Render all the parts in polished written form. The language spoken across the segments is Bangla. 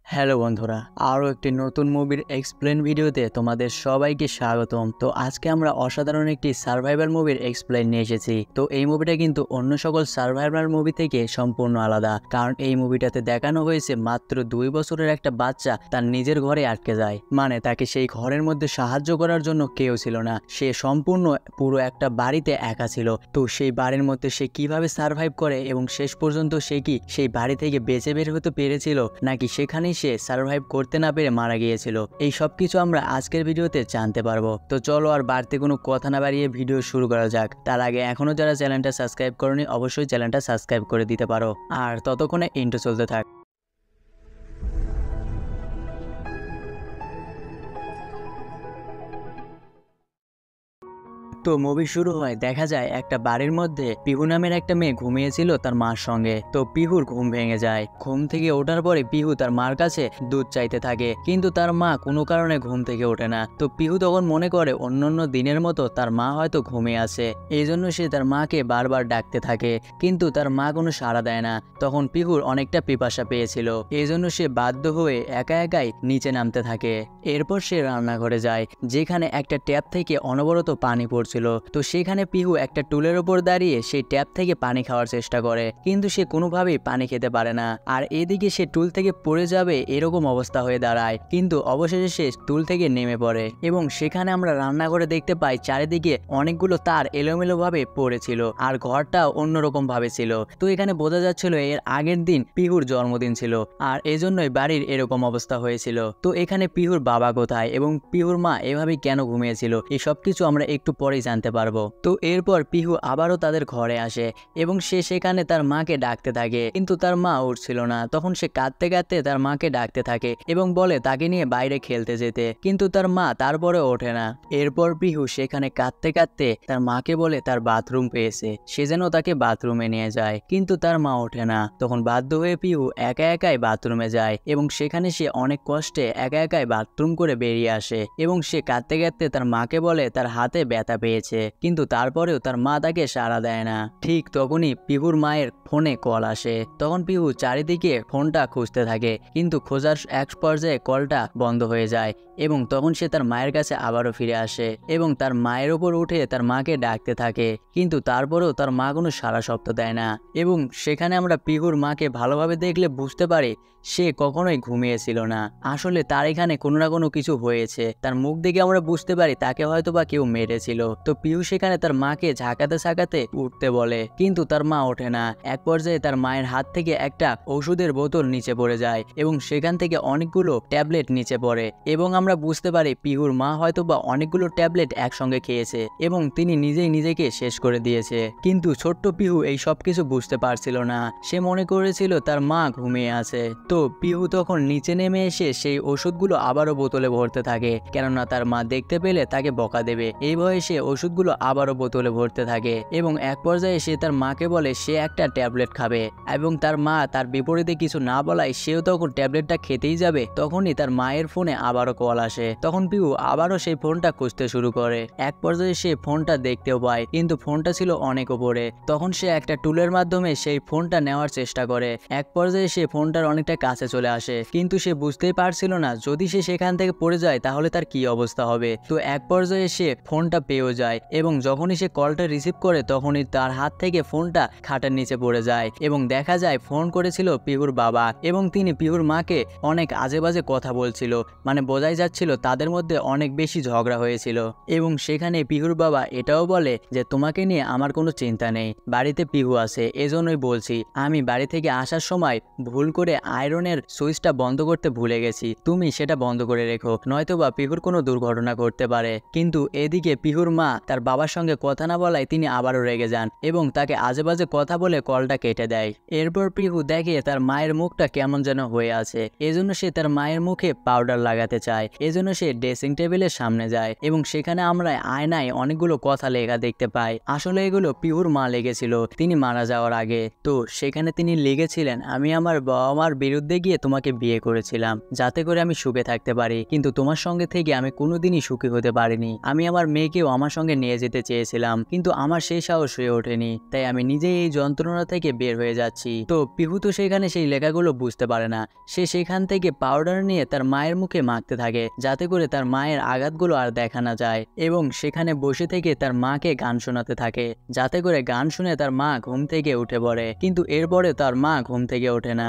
হ্যালো বন্ধুরা, আরও একটি নতুন মুভির এক্সপ্লেন ভিডিওতে তোমাদের সবাইকে স্বাগতম। তো আজকে আমরা অসাধারণ একটি সার্ভাইভাল মুভির এক্সপ্লেন নিয়ে এসেছি। তো এই মুভিটা কিন্তু অন্য সকল সার্ভাইভাল মুভি থেকে সম্পূর্ণ আলাদা, কারণ এই মুভিটাতে দেখানো হয়েছে মাত্র 2 বছরের একটা বাচ্চা তার নিজের ঘরে আটকে যায়। মানে তাকে সেই ঘরের মধ্যে সাহায্য করার জন্য কেউ ছিল না, সে সম্পূর্ণ পুরো একটা বাড়িতে একা ছিল। তো সেই বাড়ির মধ্যে সে কিভাবে সার্ভাইভ করে এবং শেষ পর্যন্ত সে কি সেই বাড়ি থেকে বেঁচে বের হতে পেরেছিল, নাকি সেখানেই সে সার্ভাইভ করতে না পেরে মারা গিয়েছিল, এই সব কিছু আমরা আজকের ভিডিওতে জানতে পারবো। তো চলো আর বাড়তি কোনো কথা না বাড়িয়ে ভিডিও শুরু করা যাক। তার আগে এখনো যারা চ্যানেলটা সাবস্ক্রাইব করনি অবশ্যই চ্যানেলটা সাবস্ক্রাইব করে দিতে পারো। আর ততক্ষণে ইন্ট্রো চলতে থাক। তো মুভি শুরু হয়, দেখা যায় একটা বাড়ির মধ্যে পিহু নামের একটা মেয়ে ঘুমিয়েছিল তার মার সঙ্গে। তো পিহুর ঘুম ভেঙে যায়। ঘুম থেকে ওঠার পরে পিহু তার মার কাছে দুধ চাইতে থাকে, কিন্তু তার মা কোনো কারণে ঘুম থেকে ওঠে না। তো পিহু তখন মনে করে অন্যান্য দিনের মতো তার মা হয়তো ঘুমিয়ে আছে, এই জন্য সে তার মাকে বারবার ডাকতে থাকে, কিন্তু তার মা কোনো সাড়া দেয় না। তখন পিহুর অনেকটা পিপাসা পেয়েছিল, এই জন্য সে বাধ্য হয়ে একা একাই নিচে নামতে থাকে। এরপর সে রান্নাঘরে যায়, যেখানে একটা ট্যাপ থেকে অনবরত পানি পড়ছিল। তো সেখানে পিহু একটা টুলের ওপর দাঁড়িয়ে সেই ট্যাপ থেকে পানি খাওয়ার চেষ্টা করে, কিন্তু সে কোনোভাবেই পানি খেতে পারে না। আর এদিকে সে টুল থেকে পড়ে যাবে এরকম অবস্থা হয়ে দাঁড়ায়, কিন্তু অবশেষে সে টুল থেকে নেমে পড়ে। এবং সেখানে আমরা রান্নাঘরে দেখতে পাই চারিদিকে অনেকগুলো তার এলোমেলো ভাবে পড়েছিল, আর ঘরটা অন্যরকম ভাবে ছিল। তো এখানে বোঝা যাচ্ছিল এর আগের দিন পিহুর জন্মদিন ছিল, আর এজন্যই বাড়ির এরকম অবস্থা হয়েছিল। তো এখানে পিহুর বাবা কোথায় এবং পিহুর মা এভাবে কেন ঘুমিয়েছিল, এই সব কিছু আমরা একটু পরেই জানতে পারবো। তো এরপর পিহু আবারও তাদের ঘরে আসে এবং সে সেখানে তার মাকে ডাকতে থাকে, কিন্তু তার মা উঠছিল না। তখন সে কাঁদতে কাঁদতে তার মাকে ডাকতে থাকে এবং বলে তাকে নিয়ে বাইরে খেলতে যেতে, কিন্তু তার মা তারপরে ওঠে না। এরপর পিহু সেখানে কাঁদতে কাঁদতে তার মাকে বলে তার বাথরুম পেয়েছে, সে যেন তাকে বাথরুমে নিয়ে যায়, কিন্তু তার মা ওঠে না। তখন বাধ্য হয়ে পিহু একা একাই বাথরুমে যায় এবং সেখানে সে অনেক কষ্টে একা একাই বাথরুম করে বেরিয়ে আসে এবং সে কাঁদতে কাঁদতে তার মাকে বলে তার হাতে ব্যথা পেয়েছে, কিন্তু তারপরেও তার মা তাকে সাড়া দেয় না। ঠিক তখনই পিহুর মায়ের ফোনে কল আসে। তখন পিহু চারিদিকে ফোনটা খুঁজতে থাকে, কিন্তু খোঁজার এক পর্যায়ে কলটা বন্ধ হয়ে যায় এবং তখন সে তার মায়ের কাছে আবারও ফিরে আসে এবং তার মায়ের ওপর উঠে তার মাকে ডাকতে থাকে, কিন্তু তারপরেও তার মা কোনো সাড়া শব্দ দেয় না। এবং সেখানে আমরা পিহুর মাকে ভালোভাবে দেখলে বুঝতে পারি সে কখনোই ঘুমিয়েছিল না, আসলে তার এখানে কোনো না কোনো কিছু হয়েছে। তার মুখ দেখে আমরা বুঝতে পারি তাকে হয়তো বা কেউ মেরেছিল। তো পিহু সেখানে তার মাকে ঝাঁকাতে ঝাঁকাতে উঠতে বলে, কিন্তু তার মা ওঠে না। এক পর্যায়ে তার মায়ের হাত থেকে একটা ওষুধের বোতল নিচে পড়ে যায় এবং সেখান থেকে অনেকগুলো ট্যাবলেট নিচে পড়ে এবং আমরা বুঝতে পারি পিহুর মা হয়তো বা অনেকগুলো ট্যাবলেট একসঙ্গে খেয়েছে এবং তিনি নিজেই নিজেকে শেষ করে দিয়েছে। কিন্তু ছোট্ট পিহু এই সব কিছু বুঝতে পারছিল না, সে মনে করেছিল তার মা ঘুমিয়ে আছে। তো পিহু তখন নিচে নেমে এসে সেই ওষুধগুলো আবারও বোতলে ভরতে থাকে, কেননা তার মা দেখতে পেলে তাকে বকা দেবে। এই ভয়ে সে ওষুধগুলো আবারও বোতলে ভরতে থাকে এবং এক পর্যায়ে সে তার মাকে বলে সে একটা ট্যাবলেট খাবে এবং তার মা তার বিপরীতে কিছু না বলায় সেও তখন ট্যাবলেটটা খেতেই যাবে। তখনই তার মায়ের ফোনে আবারও কল আসে। তখন পিহু আবারও সেই ফোনটা খুঁজতে শুরু করে। এক পর্যায়ে সে ফোনটা দেখতেও পায়, কিন্তু ফোনটা ছিল অনেক উপরে। তখন সে একটা টুলের মাধ্যমে সেই ফোনটা নেওয়ার চেষ্টা করে। এক পর্যায়ে সে ফোনটার অনেকটা কাছে চলে আসে, কিন্তু সে বুঝতেই পারছিল না যদি সে সেখান থেকে পড়ে যায় তাহলে তার কি অবস্থা হবে। তো এক পর্যায়ে সে ফোনটা পেয়েও যায় এবং যখনই সে কলটা রিসিভ করে তখনই তার হাত থেকে ফোনটা খাটের নিচে পড়ে যায় এবং দেখা যায় ফোন করেছিল পিহুর বাবা এবং তিনি পিহুর মাকে অনেক আজে বাজে কথা বলছিল, মানে বোঝাই যাচ্ছিল তাদের মধ্যে অনেক বেশি ঝগড়া হয়েছিল। এবং সেখানে পিহুর বাবা এটাও বলে যে তোমাকে নিয়ে আমার কোনো চিন্তা নেই, বাড়িতে পিহু আছে, এজন্যই বলছি আমি বাড়ি থেকে আসার সময় ভুল করে আয়রনের সুইচটা বন্ধ করতে ভুলে গেছি, তুমি সেটা বন্ধ করে রেখো, নয়তোবা পিহুর কোনো দুর্ঘটনা ঘটতে পারে। কিন্তু এদিকে পিহুর মা তার বাবার সঙ্গে কথা না বলায় তিনি আবারও রেগে যান এবং তাকে আজে বাজে কথা বলে কলটা কেটে দেয়। এরপর পিহু দেখে তার মায়ের মুখটা কেমন যেন হয়ে আছে, এজন্য সে তার মায়ের মুখে পাউডার লাগাতে চায়। এজন্য সে ড্রেসিং টেবিলের সামনে যায় এবং সেখানে আমরা আয়নায় অনেকগুলো কথা লেখা দেখতে পাই। আসলে এগুলো পিহুর মা লেগেছিল তিনি মারা যাওয়ার আগে। তো সেখানে তিনি লিখেছিলেন, আমি আমার বাবা মার বিরুদ্ধে গিয়ে তোমাকে বিয়ে করেছিলাম যাতে করে আমি সুখে থাকতে পারি, কিন্তু তোমার সঙ্গে থেকে আমি কোনোদিনই সুখী হতে পারিনি। আমি আমার মেয়েকেও আমার সঙ্গে নিয়ে যেতে চেয়েছিলাম, কিন্তু আমার সেই সাহস হয়ে ওঠেনি, তাই আমি নিজেই এই যন্ত্রণা থেকে বের হয়ে যাচ্ছি। তো পিহু তো সেখানে সেই লেখাগুলো বুঝতে পারে না। সে সেখান থেকে পাউডার নিয়ে তার মায়ের মুখে মাখতে থাকে, যাতে করে তার মায়ের আঘাতগুলো আর দেখা না যায়, এবং সেখানে বসে থেকে তার মাকে গান শোনাতে থাকে, যাতে করে গান শুনে তার মা ঘুম থেকে উঠে পড়ে। কিন্তু এরপরে তার মা ঘুম থেকে ওঠে না।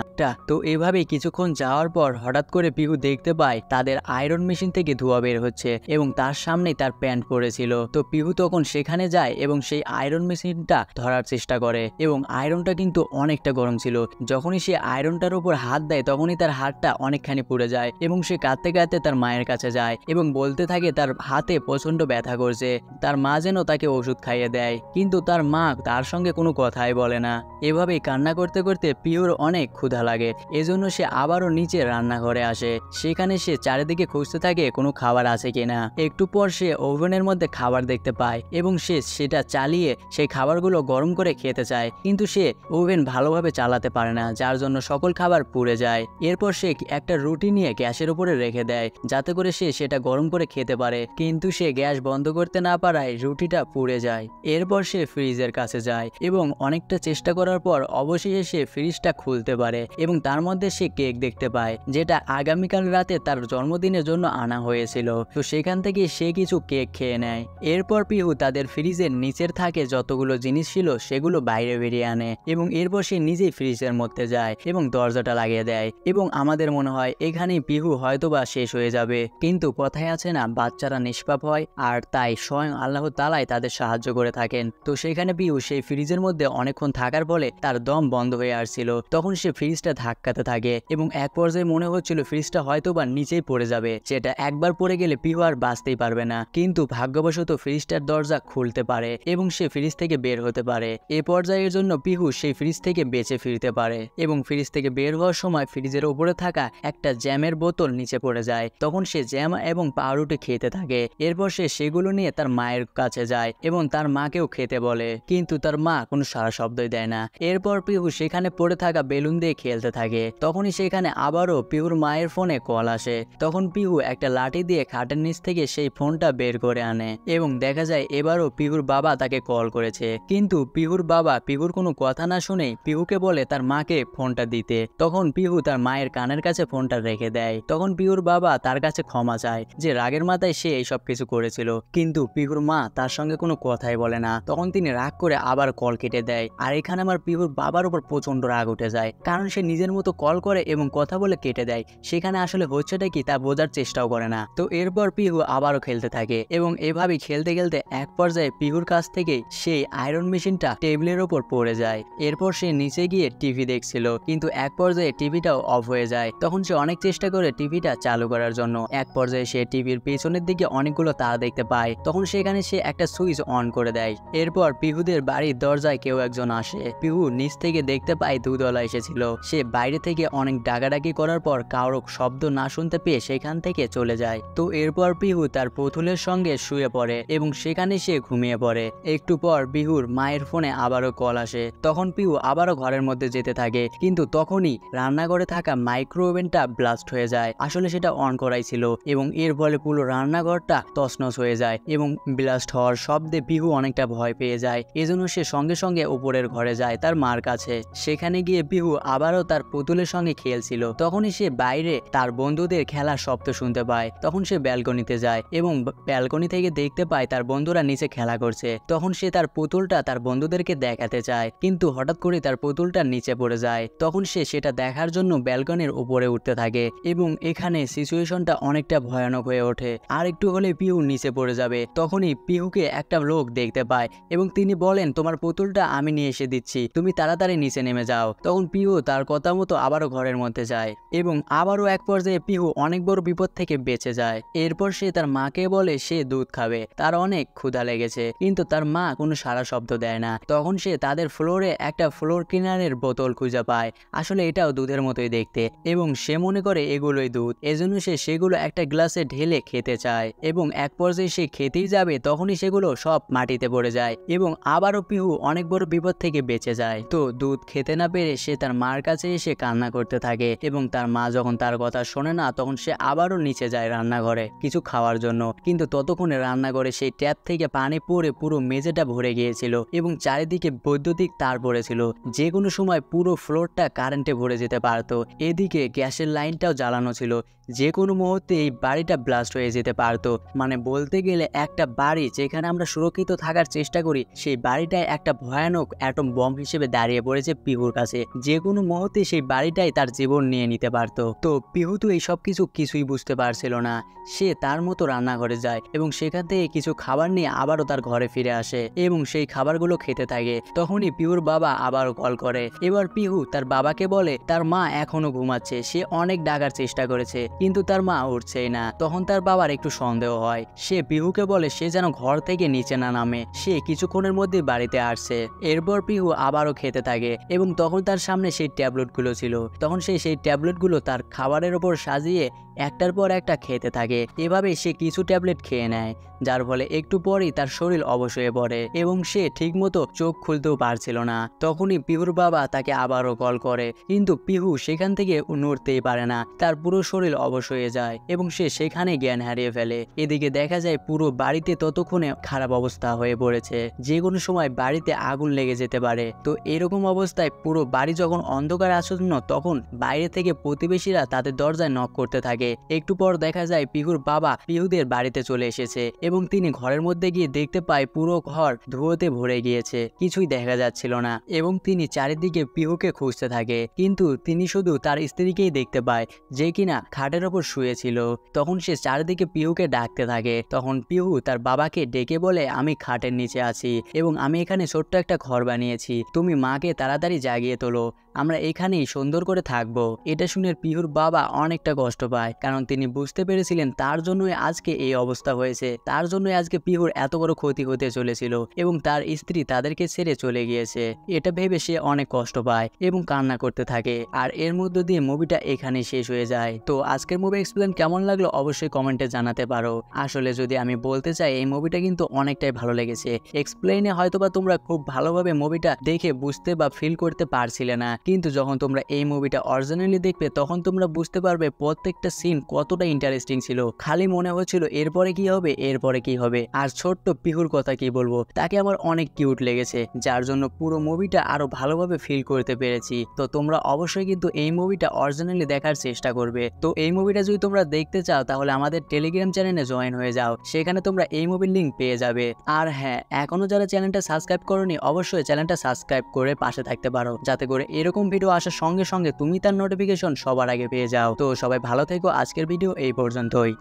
তো এভাবেই কিছুক্ষণ যাওয়ার পর হঠাৎ করে পিহু দেখতে পায় তাদের আয়রন মেশিন থেকে ধোঁয়া বের হচ্ছে, এবং তার সামনেই তার প্যান্ট পড়েছিল। তো পিহু তখন সেখানে যায় এবং সেই আয়রন মেশিনটা ধরার চেষ্টা করে, এবং আয়রনটা কিন্তু অনেকটা গরম ছিল। যখনই সে আয়রনটার উপর হাত দেয় তখনই তার হাতটা অনেকখানি পুড়ে যায়, এবং সে কাঁদতে কাঁদতে তার মায়ের কাছে যায় এবং বলতে থাকে তার হাতে প্রচন্ড ব্যথা করছে, তার মা যেন তাকে ওষুধ খাইয়ে দেয়। কিন্তু তার মা তার সঙ্গে কোনো কথাই বলে না। এভাবেই কান্না করতে করতে পিহুর অনেক ক্ষুধা লাগে, এজন্য সে আবারও নিচে রান্নাঘরে আসে। সেখানে সে চারিদিকে খুঁজতে থাকে কোনো খাবার আছে কিনা। একটু পর সে ওভেনের মধ্যে খাবার দেখতে পায় এবং সে সেটা চালিয়ে সেই খাবারগুলো গরম করে খেতে চায়, কিন্তু সে ওভেন ভালোভাবে চালাতে পারে না, যার জন্য সকল খাবার পুড়ে যায়। এরপর সে একটা রুটি নিয়ে গ্যাসের উপরে রেখে দেয়, যাতে করে সে সেটা গরম করে খেতে পারে, কিন্তু সে গ্যাস বন্ধ করতে না পারায় রুটিটা পুড়ে যায়। এরপর সে ফ্রিজের কাছে যায় এবং অনেকটা চেষ্টা করার পর অবশেষে সে ফ্রিজটা খুলতে পারে, এবং তার মধ্যে সে কেক দেখতে পায়, যেটা আগামীকাল রাতে তার জন্মদিনের জন্য আনা হয়েছিল। তো সেখান থেকে সে কিছু কেক খেয়ে নেয়। এরপর পিহু তাদের ফ্রিজের নিচের থাকে যতগুলো জিনিস ছিল সেগুলো বাইরে বেরিয়ে আনে, এবং এরপর সে নিজেই ফ্রিজের মধ্যে যায় এবং দরজাটা লাগিয়ে দেয়। এবং আমাদের মনে হয় এখানেই পিহু হয়তোবা শেষ হয়ে যাবে, কিন্তু কথায় আছে না, বাচ্চারা নিষ্পাপ হয়, আর তাই স্বয়ং আল্লাহ তাআলাই তাদের সাহায্য করে থাকেন। তো সেখানে পিহু সেই ফ্রিজের মধ্যে অনেকক্ষণ থাকার ফলে তার দম বন্ধ হয়ে আসছিল। তখন সে ফ্রিজটা ধাক্কাতে থাকে এবং এক পর্যায়ে মনে হচ্ছিল ফ্রিজটা হয়তোবা নিচেই পড়ে যাবে, যেটা একবার পড়ে গেলে পিহু আর বাঁচতেই পারবে না। কিন্তু ভাগ্যবশত ফ্রিজটার দরজা খুলতে পারে এবং সে ফ্রিজ থেকে বের হতে পারে। এ পর্যায়ের জন্য পিহু সেই ফ্রিজ থেকে বেঁচে ফিরতে পারে, এবং ফ্রিজ থেকে বের হওয়ার সময় ফ্রিজের উপরে থাকা একটা জ্যামের বোতল নিচে পড়ে যায়। তখন সে জ্যাম এবং পাউরুটি খেতে থাকে। এরপর সে সেগুলো নিয়ে তার মায়ের কাছে যায় এবং তার মাকেও খেতে বলে, কিন্তু তার মা কোনো সাড়া শব্দই দেয় না। এরপর পিহু সেখানে পড়ে থাকা বেলুন দিয়ে খেলতে থাকে। তখনই সেখানে আবারও পিহুর মায়ের ফোনে কল আসে। তখন পিহু একটা লাঠি দিয়ে খাটের নিচ থেকে সেই ফোনটা বের করে আনে, এবং দেখা যায় এবারও পিহুর বাবা তাকে কল করেছে। কিন্তু পিহুর বাবা পিহুর কোনো কথা না শুনেই পিহুকে বলে তার মাকে ফোনটা দিতে। তখন পিহু তার মায়ের কানের কাছে ফোনটা রেখে দেয়। তখন পিহুর বাবা তার কাছে ক্ষমা চায় যে রাগের মাথায় সে এইসব কিছু করেছিল, কিন্তু পিহুর মা তার সঙ্গে কোনো কথাই বলে না। তখন তিনি রাগ করে আবার কল কেটে দেয়। আর এখানে আমার পিহুর বাবার উপর প্রচন্ড রাগ উঠে যায়, কারণ সে নিজের মতো কল করে এবং কথা বলে কেটে দেয়। সেখানে আসলে হচ্ছেটা কি তা বোঝার চেষ্টাও করে না। তো এরপর পিহু আবারও খেলতে থাকে, এবং এভাবেই খেলতে খেলতে এক পর্যায়ে পিহুর কাছ থেকে সেই আয়রন মেশিনটা টেবিলের ওপর পড়ে যায়। এরপর সে নিচে গিয়ে টিভি দেখছিল, কিন্তু এক পর্যায়ে টিভিটাও অফ হয়ে যায়। তখন সে অনেক চেষ্টা করে টিভিটা চালু করার জন্য। এক পর্যায়ে সে টিভির পেছনের দিকে অনেকগুলো তার দেখতে পায়। তখন সেখানে সে একটা সুইচ অন করে দেয়। এরপর পিহুদের বাড়ির দরজায় কেউ একজন আসে। পিহু নিচ থেকে দেখতে পায় দুধওয়ালা এসেছিল। সে বাইরে থেকে অনেক ডাকাডাকি করার পর কারো শব্দ না শুনতে পেয়ে সেখান থেকে চলে যায়। তো এরপর পিহু তার পুতুলের সঙ্গে শুয়ে পড়ে এবং সেখানে সে ঘুমিয়ে পড়ে। একটু পর পিহুর মায়ের ফোনে আবারও কল আসে। তখন পিহু আবারও ঘরের মধ্যে যেতে থাকে, কিন্তু তখনই রান্নাঘরে থাকা মাইক্রো ওভেনটা ব্লাস্ট হয়ে যায়। আসলে সেটা অন করাই ছিল, এবং এর ফলে পুরো রান্নাঘরটা তছনছ হয়ে যায়, এবং ব্লাস্ট হওয়ার শব্দে পিহু অনেকটা ভয় পেয়ে যায়। এজন্য সে সঙ্গে সঙ্গে উপরের ঘরে যায় তার মার কাছে। সেখানে গিয়ে পিহু আবারও তার পুতুলের সঙ্গে খেলছিল। তখনই সে বাইরে তার বন্ধুদের খেলার শব্দ শুনতে পায়। তখন সে ব্যালকনিতে যায় এবং ব্যালকনি থেকে দেখতে পায় তার বন্ধুরা নিচে খেলা করছে। তখন সে তার পুতুলটা তার বন্ধুদেরকে দেখাতে চায়, কিন্তু হঠাৎ করে তার পুতুলটা নিচে পড়ে যায়। তখন সে সেটা দেখার জন্য ব্যালকনির উপরে উঠতে থাকে, এবং এখানে সিচুয়েশনটা অনেকটা ভয়ানক হয়ে ওঠে। আর একটু হলে পিহু নিচে পড়ে যাবে। তখনই পিহুকে একটা লোক দেখতে পায় এবং তিনি বলেন, তোমার পুতুলটা আমি নিয়ে এসে দিচ্ছি, তুমি তাড়াতাড়ি নিচে নেমে যাও। তখন পিহু তার কথা মতো আবারও ঘরের মধ্যে যায়, এবং আবারও এক পর্যায়ে পিহু অনেক বড় বিপদ থেকে বেঁচে যায়। এরপর সে তার মাকে বলে সে দুধ খাবে, তার অনেক ক্ষুধা লেগেছে, কিন্তু তার মা কোনো সাড়া শব্দ দেয় না। তখন সে তাদের ফ্লোরে একটা ফ্লোর ক্লিনারের বোতল খুঁজে পায়। আসলে এটাও দুধের মতোই দেখতে, এবং সে মনে করে এগুলোই দুধ। এজন্য সে সেগুলো একটা গ্লাসে ঢেলে খেতে চায়, এবং এক পর্যায়ে সে খেতেই যাবে তখনই সেগুলো সব মাটিতে পড়ে যায়, এবং আবারও পিহু অনেক বড় বিপদ থেকে বেঁচে যায়। তো দুধ খেতে না পেরে সে তার মার কাছে এসে কান্না করতে থাকে, এবং তার মা যখন তার কথা শোনে না তখন সে আবারও নিচে যায় রান্নাঘরে কিছু খাওয়ার জন্য। কিন্তু ততক্ষণে রান্নাঘরে পরে সেই ট্যাপ থেকে পানি পড়ে পুরো মেঝেটা ভরে গিয়েছিল এবং চারিদিকে বৈদ্যুতিক তার পড়েছিল, যে কোনো সময় পুরো ফ্লোরটা কারেন্টে ভরে যেতে পারতো। এদিকে গ্যাসের লাইনটাও জ্বালানো ছিল, যে কোনো মুহূর্তে এই বাড়িটা ব্লাস্ট হয়ে যেতে পারতো। মানে বলতে গেলে একটা বাড়ি যেখানে আমরা সুরক্ষিত থাকার চেষ্টা করি, সেই বাড়িটায় একটা ভয়ানক অ্যাটম বম হিসেবে দাঁড়িয়ে পড়েছে পিহুর কাছে। যে কোনো মুহূর্তে সেই বাড়িটাই তার জীবন নিয়ে নিতে পারতো। তো পিহু তো এই সব কিছুই বুঝতে পারছিল না। সে তার মতো রান্নাঘরে যায় এবং সেখান থেকে কিছু খাবার নিয়ে আবারও তার ঘরে ফিরে আসে এবং সেই খাবারগুলো খেতে থাকে। তখনই পিহুর বাবা আবারও কল করে। এবার পিহু তার বাবাকে বলে তার মা এখনো ঘুমাচ্ছে, সে অনেক ডাকার চেষ্টা করেছে কিন্তু তার মা উঠছেই না। তখন তার বাবার একটু সন্দেহ হয়। সে পিহুকে বলে সে যেন ঘর থেকে নিচে না নামে, সে কিছুক্ষণের মধ্যে বাড়িতে আসছে। এরপর পিহু আবারও খেতে থাকে এবং তখন তার সামনে সেই ট্যাবলেটগুলো ছিল। তখন সে সেই ট্যাবলেটগুলো তার খাবারের ওপর সাজিয়ে একটার পর একটা খেতে থাকে। এভাবে সে কিছু ট্যাবলেট খেয়ে নেয়, যার ফলে একটু পরেই তার শরীর অবশ হয়ে পড়ে এবং সে ঠিকমতো চোখ খুলতেও পারছিল না। তখনই পিহুর বাবা তাকে আবারও কল করে, কিন্তু পিহু সেখান থেকে নড়তেই পারে না, তার পুরো শরীর অবশ হয়ে যায় এবং সে সেখানে জ্ঞান হারিয়ে ফেলে। এদিকে দেখা যায় পুরো বাড়িতে ততক্ষণে খারাপ অবস্থা হয়ে পড়েছে, যে কোনো সময় বাড়িতে আগুন লেগে যেতে পারে। তো এরকম অবস্থায় পুরো বাড়ি যখন অন্ধকার আচ্ছন্ন, তখন বাইরে থেকে প্রতিবেশীরা তাদের দরজায় নক করতে থাকে। একটু পর দেখা যায় পিহুর বাবা পিহুদের বাড়িতে চলে এসেছে এবং তিনি ঘরের মধ্যে গিয়ে দেখতে পায় পুরো ঘর ধুয়োতে ভরে গিয়েছে, কিছুই দেখা যাচ্ছিল না এবং তিনি চারিদিকে পিহুকে খুঁজতে থাকে, কিন্তু তিনি শুধু তার স্ত্রীকেই দেখতে পায়, যে কিনা খাটের ওপর শুয়েছিল। তখন সে চারিদিকে পিহুকে ডাকতে থাকে। তখন পিহু তার বাবাকে ডেকে বলে, আমি খাটের নিচে আছি এবং আমি এখানে ছোট্ট একটা ঘর বানিয়েছি, তুমি মাকে তাড়াতাড়ি জাগিয়ে তোলো, আমরা এখানেই সুন্দর করে থাকবো। এটা শুনে পিহুর বাবা অনেকটা কষ্ট পায়, কারণ তিনি বুঝতে পেরেছিলেন তার জন্যই আজকে এই অবস্থা হয়েছে, তার জন্যই আজকে পিহুর এত বড় ক্ষতি হতে চলেছিল এবং তার স্ত্রী তাদেরকে ছেড়ে চলে গিয়েছে। এটা ভেবে সে অনেক কষ্ট পায় এবং কান্না করতে থাকে। আর এর মধ্য দিয়ে মুভিটা এখানেই শেষ হয়ে যায়। তো আজকের মুভি এক্সপ্লেন কেমন লাগলো অবশ্যই কমেন্টে জানাতে পারো। আসলে যদি আমি বলতে চাই, এই মুভিটা কিন্তু অনেকটাই ভালো লেগেছে। এক্সপ্লেইনে হয়তোবা তোমরা খুব ভালোভাবে মুভিটা দেখে বুঝতে বা ফিল করতে পারছিলে না, কিন্তু যখন তোমরা এই মুভিটা অরিজিনালি দেখবে তখন তোমরা বুঝতে পারবে প্রত্যেকটা সিন কতটা ইন্টারেস্টিং ছিল। খালি মনে হচ্ছিল এরপরে কি হবে এরপরে কি হবে। আর ছোট্ট পিহুর কথা কি বলবো, তাকে আমার অনেক কিউট লেগেছে, যার জন্য পুরো মুভিটা আরো ভালোভাবে ফিল করতে পেরেছি। তো তোমরা অবশ্যই কিন্তু এই মুভিটা অরিজিনালি দেখার চেষ্টা করবে। তো এই মুভিটা যদি তোমরা দেখতে চাও তাহলে আমাদের টেলিগ্রাম চ্যানেলে জয়েন হয়ে যাও, সেখানে তোমরা এই মুভির লিঙ্ক পেয়ে যাবে। আর হ্যাঁ, এখনো যারা চ্যানেলটা সাবস্ক্রাইব করোনি অবশ্যই চ্যানেলটা সাবস্ক্রাইব করে পাশে থাকতে পারো, যাতে করে এরকম ভিডিও আসার সঙ্গে সঙ্গে তুমি তার নোটিফিকেশন সবার আগে পেয়ে যাও। তো সবাই ভালো থেকো, আজকের ভিডিও এই পর্যন্তই।